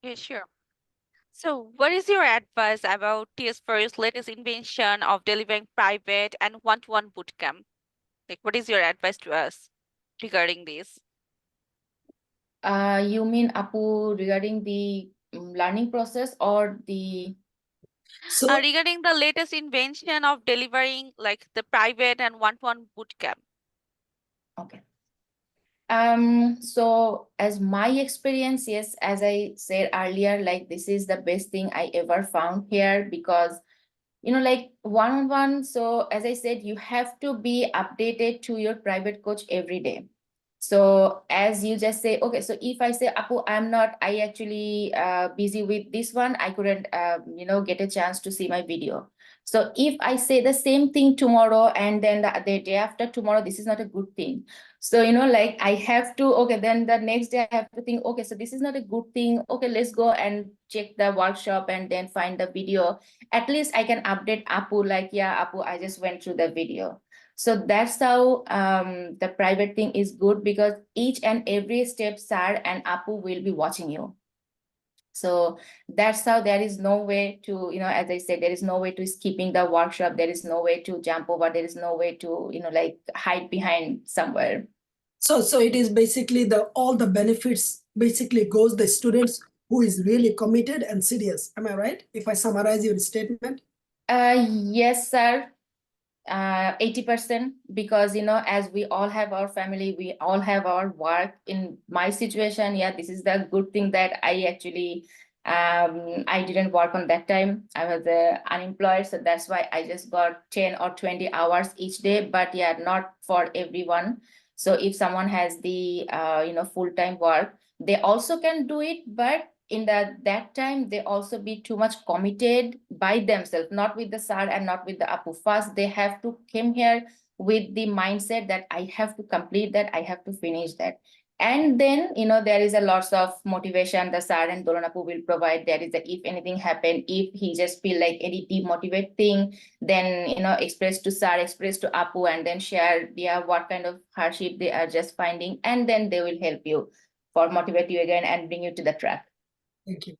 Yeah, sure. So, what is your advice about TS4U's latest invention of delivering private and one-to-one bootcamp? Like, what is your advice to us regarding this? You mean Apu regarding the learning process or the So, Regarding the latest invention of delivering like the private and one-to-one bootcamp. okay. So as my experience, yes, as I said earlier, like this is the best thing I ever found here because like one-on-one. So as I said, you have to be updated to your private coach every day. So as you just say, okay, so if I say, Apu, I actually busy with this one, I couldn't, get a chance to see my video. So if I say the same thing tomorrow and then the day after tomorrow, this is not a good thing. So, like I have to, okay, then the next day I have to think, okay, so this is not a good thing. Okay, let's go and check the workshop and then find the video. At least I can update Apu like, yeah, Apu, I just went through the video. So that's how the private thing is good because each and every step Sar and Apu will be watching you. So that's how there is no way to, as I said, there is no way to skipping the workshop. There is no way to jump over. There is no way to, like hide behind somewhere. so it is basically all the benefits basically goes the students who is really committed and serious. Am I right? If I summarize your statement. Yes, sir. 80% because as we all have our family, we all have our work. In my situation, yeah, this is the good thing that I actually I didn't work on that time. I was unemployed, so that's why I just got 10 or 20 hours each day, but yeah, not for everyone. So if someone has the full-time work, they also can do it, but in that time they also be too much committed by themselves, not with the sir and not with the Apu. First they have to come here with the mindset that I have to complete that, I have to finish that, and then there is a lots of motivation the sir and Dolan Apu will provide. There is a, if anything happen, if he just feel like any demotivate thing, then express to sir, express to Apu, and then share what kind of hardship they are just finding, and then they will help you for motivate you again and bring you to the track. Thank you.